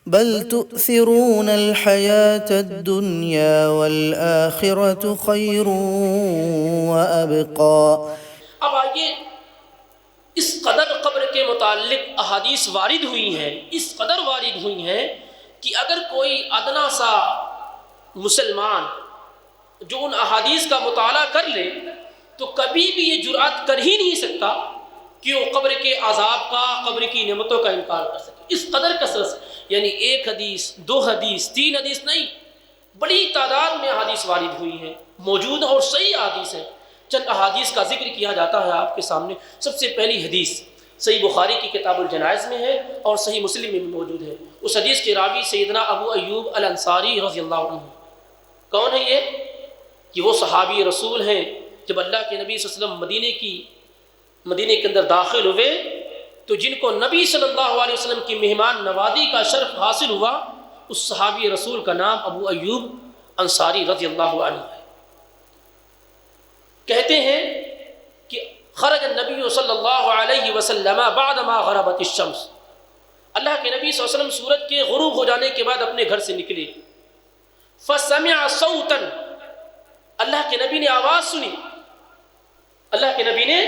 بل تؤثرون الحياة الدنيا والآخرة خير وأبقى۔ اب آئیے، اس قدر قبر کے متعلق احادیث وارد ہوئی ہیں، اس قدر وارد ہوئی ہیں کہ اگر کوئی ادنا سا مسلمان جو ان احادیث کا مطالعہ کر لے تو کبھی بھی یہ جرأت کر ہی نہیں سکتا کہ وہ قبر کے عذاب کا، قبر کی نعمتوں کا انکار کر سکے۔ اس قدر کثرت سے، یعنی ایک حدیث، دو حدیث، تین حدیث نہیں، بڑی تعداد میں احادیث وارد ہوئی ہیں، موجود اور صحیح احادیث ہیں۔ چند احادیث کا ذکر کیا جاتا ہے آپ کے سامنے۔ سب سے پہلی حدیث صحیح بخاری کی کتاب الجنائز میں ہے اور صحیح مسلم میں بھی موجود ہے۔ اس حدیث کے راوی سیدنا ابو ایوب الانصاری رضی اللہ عنہ۔ کون ہے یہ؟ کہ وہ صحابی رسول ہیں۔ جب اللہ کے نبی صلی اللہ علیہ وسلم مدینے کے اندر داخل ہوئے تو جن کو نبی صلی اللہ علیہ وسلم کی مہمان نوازی کا شرف حاصل ہوا، اس صحابی رسول کا نام ابو ایوب انصاری رضی اللہ عنہ ہے۔ کہتے ہیں کہ خرج النبی صلی اللہ علیہ وسلم بعدما غربت الشمس، اللہ کے نبی صلی اللہ علیہ وسلم سورج کے غروب ہو جانے کے بعد اپنے گھر سے نکلے۔ فسمع صوتا، اللہ کے نبی نے آواز سنی، اللہ کے نبی نے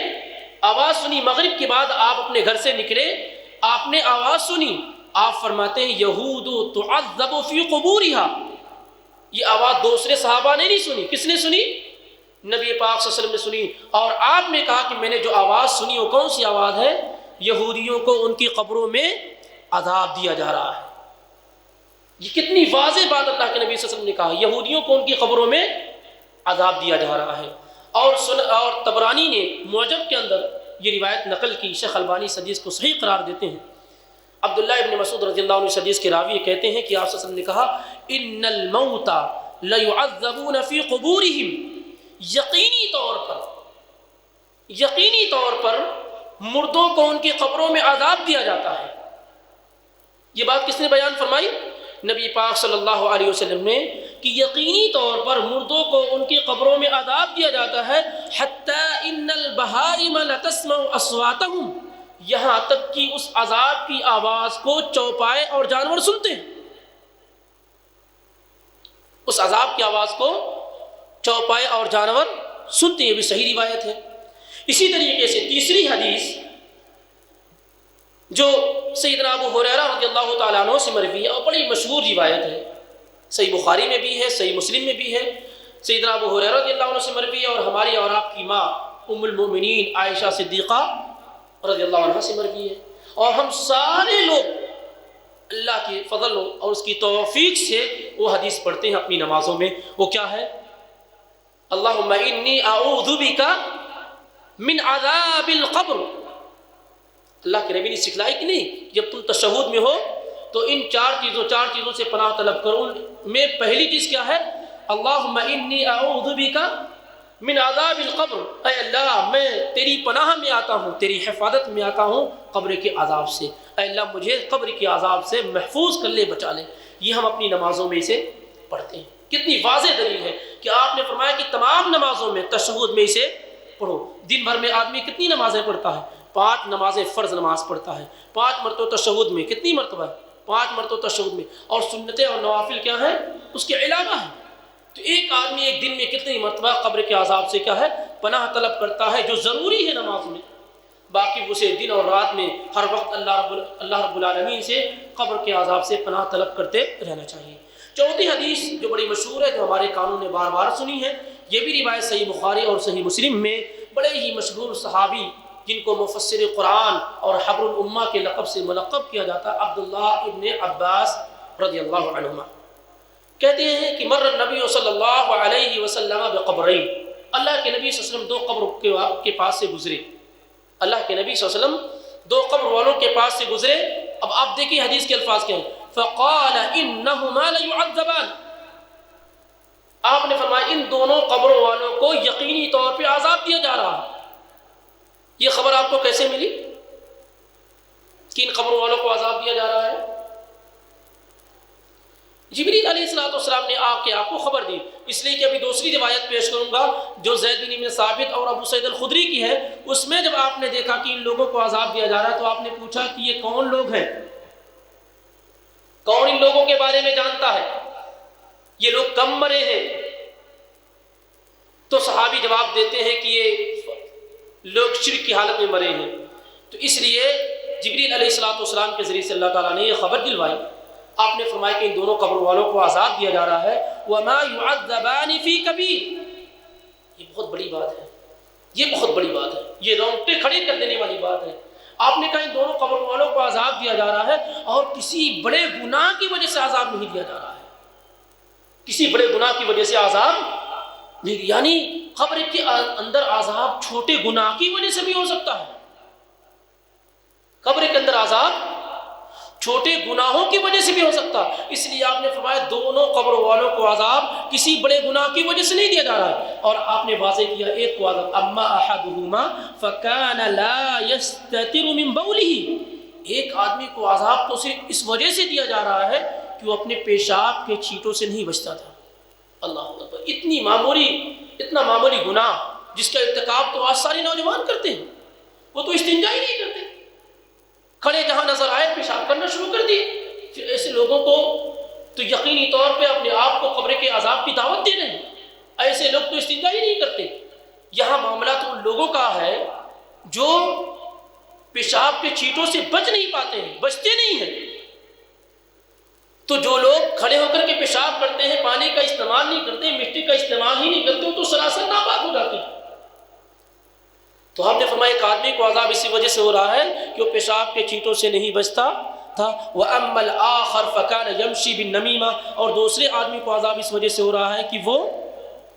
آواز سنی۔ مغرب کے بعد آپ اپنے گھر سے نکلے، آپ نے آواز سنی۔ آپ فرماتے ہیں یہود تعذب فی قبورہا، یہ آواز دوسرے صحابہ نے نہیں سنی۔ کس نے سنی؟ نبی پاک صلی اللہ علیہ وسلم نے سنی۔ اور آپ نے کہا کہ میں نے جو آواز سنی وہ کون سی آواز ہے؟ یہودیوں کو ان کی قبروں میں عذاب دیا جا رہا ہے۔ یہ کتنی واضح بات اللہ کے نبی صلی اللہ علیہ وسلم نے کہا، یہودیوں کو ان کی قبروں میں عذاب دیا جا رہا ہے۔ اور طبرانی نے معجم کے اندر یہ روایت نقل کی۔ شیخ البانی اس حدیث کو صحیح قرار دیتے ہیں۔ عبداللہ ابن مسعود رضی اللہ عنہ اس حدیث کے راوی کہتے ہیں کہ آپ صلی اللہ علیہ وسلم نے کہا ان الموت لیعذبون فی قبورہم، یقینی طور پر مردوں کو ان کی قبروں میں عذاب دیا جاتا ہے۔ یہ بات کس نے بیان فرمائی؟ نبی پاک صلی اللہ علیہ وسلم نے، کہ یقینی طور پر مردوں کو ان کی قبروں میں عذاب دیا جاتا ہے۔ حتی ان البہائم لتسمع اصواتہم، یہاں تک کہ اس عذاب کی آواز کو چوپائے اور جانور سنتے ہیں۔ اس عذاب کی آواز کو چوپائے اور جانور سنتے ہیں، یہ بھی صحیح روایت ہے۔ اسی طریقے سے تیسری حدیث جو سیدنا ابو ہریرہ رضی اللہ تعالیٰ عنہ سے مروی ہے اور بڑی مشہور روایت ہے، صحیح بخاری میں بھی ہے، صحیح مسلم میں بھی ہے۔ سیدنا ابو ہریرہ رضی اللہ عنہ سے مروی ہے اور ہماری اور آپ کی ماں ام المؤمنین عائشہ صدیقہ رضی اللہ عنہ سے مروی ہے۔ اور ہم سارے لوگ اللہ کے فضل اور اس کی توفیق سے وہ حدیث پڑھتے ہیں اپنی نمازوں میں۔ وہ کیا ہے؟ اللہم انی اعوذ بک من عذاب القبر۔ اللہ کے نبی نے سکھلائی کہ نہیں، جب تم تشہد میں ہو تو ان چار چیزوں سے پناہ طلب کرو۔ ان میں پہلی چیز کیا ہے؟ اللہم انی اعوذ بک من عذاب القبر، اے اللہ میں تیری پناہ میں آتا ہوں، تیری حفاظت میں آتا ہوں قبر کے عذاب سے۔ اے اللہ مجھے قبر کے عذاب سے محفوظ کر لے، بچا لے۔ یہ ہم اپنی نمازوں میں اسے پڑھتے ہیں۔ کتنی واضح دلیل ہے کہ آپ نے فرمایا کہ تمام نمازوں میں تشہد میں اسے پڑھو۔ دن بھر میں آدمی کتنی نمازیں پڑھتا ہے؟ 5 نمازیں فرض نماز پڑھتا ہے، 5 مرتبہ تشہد میں۔ کتنی مرتبہ ہے؟ 5 مرتبہ تشہد میں۔ اور سنتیں اور نوافل کیا ہیں؟ اس کے علاوہ ہے۔ تو ایک آدمی ایک دن میں کتنی مرتبہ قبر کے عذاب سے کیا ہے؟ پناہ طلب کرتا ہے، جو ضروری ہے نماز میں۔ باقی اسے دن اور رات میں ہر وقت اللہ رب العالمین سے قبر کے عذاب سے پناہ طلب کرتے رہنا چاہیے۔ چوتھی حدیث جو بڑی مشہور ہے، جو ہمارے کانوں نے بار بار سنی ہے، یہ بھی روایت صحیح بخاری اور صحیح مسلم میں، بڑے ہی مشہور صحابی جن کو مفسر قرآن اور حبر الامہ کے لقب سے ملقب کیا جاتا ہے، عبداللہ ابن عباس رضی اللہ عنہما، کہتے ہیں کہ مر النبی صلی اللہ علیہ وسلم بقبرین، اللہ کے نبی صلی اللہ علیہ وسلم 2 قبر کے پاس سے گزرے۔ اللہ کے نبی صلی اللہ علیہ وسلم 2 قبر والوں کے پاس سے گزرے۔ اب آپ دیکھیں حدیث کے الفاظ کیا ہیں، فقال انہما لیعذبان، آپ نے فرمایا ان دونوں قبروں والوں کو یقینی طور پہ عذاب دیا جا رہا ہے۔ یہ خبر آپ کو کیسے ملی کہ ان قبروں والوں کو عذاب دیا جا رہا ہے؟ جبریل علیہ السلام نے آپ کو خبر دی، اس لیے کہ ابھی دوسری روایت پیش کروں گا جو زید بن ثابت اور ابو سعید الخدری کی ہے۔ اس میں جب آپ نے دیکھا کہ ان لوگوں کو عذاب دیا جا رہا ہے تو آپ نے پوچھا کہ یہ کون لوگ ہیں، کون ان لوگوں کے بارے میں جانتا ہے، یہ لوگ کم مرے ہیں؟ تو صحابی جواب دیتے ہیں کہ یہ لوگ شرک کی حالت میں مرے ہیں۔ تو اس لیے جبریل علیہ السلام کے ذریعے سے اللہ تعالیٰ نے یہ خبر دلوائی۔ آپ نے فرمایا کہ ان دونوں قبر والوں کو عذاب دیا جا رہا ہے، وَمَا يُعَذَّبَانِ فِي كَبِيرٍ۔ یہ بہت بڑی بات ہے، یہ بہت بڑی بات ہے، یہ رونگٹے کھڑے کر دینے والی بات ہے۔ آپ نے کہا ان دونوں قبر والوں کو عذاب دیا جا رہا ہے اور کسی بڑے گناہ کی وجہ سے عذاب نہیں دیا جا رہا ہے، کسی بڑے گناہ کی وجہ سے عذاب نہیں، یعنی قبر کے اندر عذاب چھوٹے گناہ کی وجہ سے بھی ہو سکتا ہے، قبر کے اندر عذاب چھوٹے گناہوں کی وجہ سے بھی ہو سکتا ہے۔ اس لیے آپ نے فرمایا دونوں قبر والوں کو عذاب کسی بڑے گناہ کی وجہ سے نہیں دیا جا رہا ہے، اور آپ نے واضح کیا ایک کو عذاب اما احدهما فكان لا يستتر من بوله، ایک آدمی کو عذاب تو صرف اس وجہ سے دیا جا رہا ہے کہ وہ اپنے پیشاب کے چھینٹوں سے نہیں بچتا تھا۔ اللہ اکبر، اتنا معمولی گناہ جس کا ارتکاب تو آج سارے نوجوان کرتے ہیں، وہ تو استنجا ہی نہیں کرتے، کھڑے جہاں نظر آئے پیشاب کرنا شروع کر دیے۔ پھر ایسے لوگوں کو تو یقینی طور پہ اپنے آپ کو قبر کے عذاب کی دعوت دے رہے ہیں، ایسے لوگ تو استنجا ہی نہیں کرتے۔ یہاں معاملہ تو ان لوگوں کا ہے جو پیشاب کے چھینٹوں سے بچ نہیں پاتے ہیں، بچتے نہیں ہیں۔ تو جو لوگ کھڑے ہو کر کے پیشاب کرتے ہیں، پانی کا استعمال نہیں کرتے، مٹی کا استعمال ہی نہیں کرتے، تو سراسر ناپاک ہو جاتے ہیں۔ تو آپ نے فرمایا ایک آدمی کو عذاب اسی وجہ سے ہو رہا ہے کہ وہ پیشاب کے چھینٹوں سے نہیں بچتا تھا، وَأَمَّا الْآخَرُ فَكَانَ يَمْشِي بِالنَّمِيمَةِ، اور دوسرے آدمی کو عذاب اس وجہ سے ہو رہا ہے کہ وہ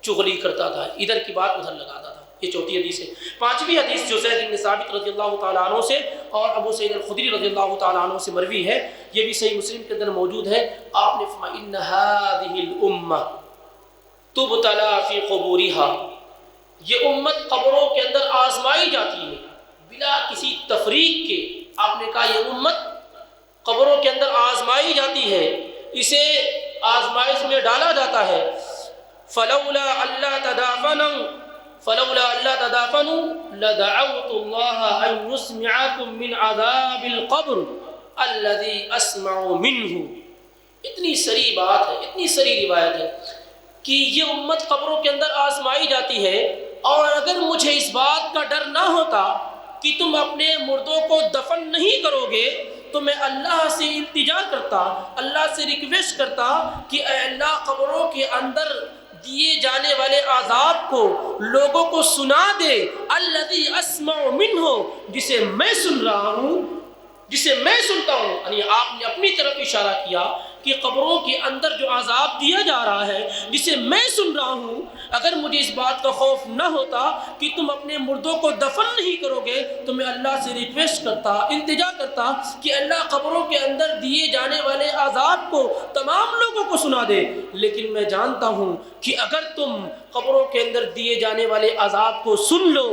چغلی کرتا تھا، ادھر کی بات ادھر لگاتا تھا۔ یہ چوتھی حدیث ہے۔ پانچویں حدیث جو زید بن ثابت رضی اللہ تعالیٰ عنہ سے اور ابو سعید الخدری رضی اللہ تعالیٰ عنہ سے مروی ہے، یہ بھی صحیح مسلم کے اندر موجود ہے۔ آپ نے فرمایا ان هذه الامه تبتلى في قبورها، یہ امت قبروں کے اندر آزمائی جاتی ہے بلا کسی تفریق کے۔ آپ نے کہا یہ امت قبروں کے اندر آزمائی جاتی ہے، اسے آزمائش میں ڈالا جاتا ہے۔ فلولا اللہ تدافنوا لدعوت اللہ ان يسمعكم من عذاب القبر الذي اسمع منه۔ اتنی سری بات ہے، اتنی سری روایت ہے کہ یہ امت قبروں کے اندر آزمائی جاتی ہے، اور اگر مجھے اس بات کا ڈر نہ ہوتا کہ تم اپنے مردوں کو دفن نہیں کرو گے تو میں اللہ سے التجا کرتا، اللہ سے ریکویسٹ کرتا کہ اے اللہ قبروں کے اندر دیے جانے والے عذاب کو لوگوں کو سنا دے، الذی اسمع منہ، جسے میں سن رہا ہوں، جسے میں سنتا ہوں۔ یعنی آپ نے اپنی طرف اشارہ کیا کہ قبروں کے اندر جو عذاب دیا جا رہا ہے جسے میں سن رہا ہوں، اگر مجھے اس بات کا خوف نہ ہوتا کہ تم اپنے مردوں کو دفن نہیں کرو گے تو میں اللہ سے ریکویسٹ کرتا، التجا کرتا کہ اللہ قبروں کے اندر دیے جانے والے عذاب کو تمام لوگوں کو سنا دے۔ لیکن میں جانتا ہوں کہ اگر تم قبروں کے اندر دیے جانے والے عذاب کو سن لو،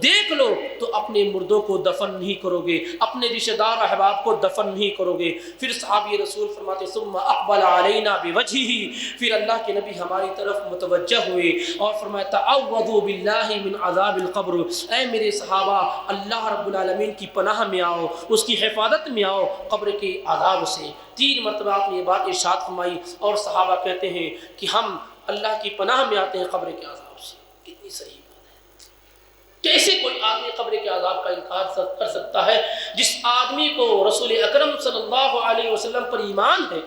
دیکھ لو، تو اپنے مردوں کو دفن نہیں کرو گے، اپنے رشتہ دار احباب کو دفن نہیں کرو گے۔ پھر صحابی رسول فرماتے ثم اقبل علینا بوجہہ، پھر اللہ کے نبی ہماری طرف متوجہ ہوئے اور فرمایا تعوذوا باللہ من عذاب القبر، اے میرے صحابہ اللہ رب العالمین کی پناہ میں آؤ، اس کی حفاظت میں آؤ قبر کے عذاب سے۔ 3 مرتبہ آپ نے یہ بات ارشاد فرمائی، اور صحابہ کہتے ہیں کہ ہم اللہ کی پناہ میں آتے ہیں قبر کے عذاب سے۔ کتنی صحیح بات ہے، کیسے کوئی آدمی قبر کے عذاب کا انکار کر سکتا ہے؟ جس آدمی کو رسول اکرم صلی اللہ علیہ وسلم پر ایمان ہے،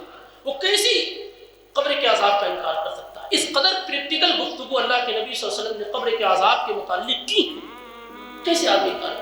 وہ کیسی قبر کے عذاب کا انکار کر سکتا ہے؟ اس قدر پریکٹیکل گفتگو اللہ کے نبی صلی اللہ علیہ وسلم نے قبر کے عذاب کے متعلق کی، کیسے آدمی انکار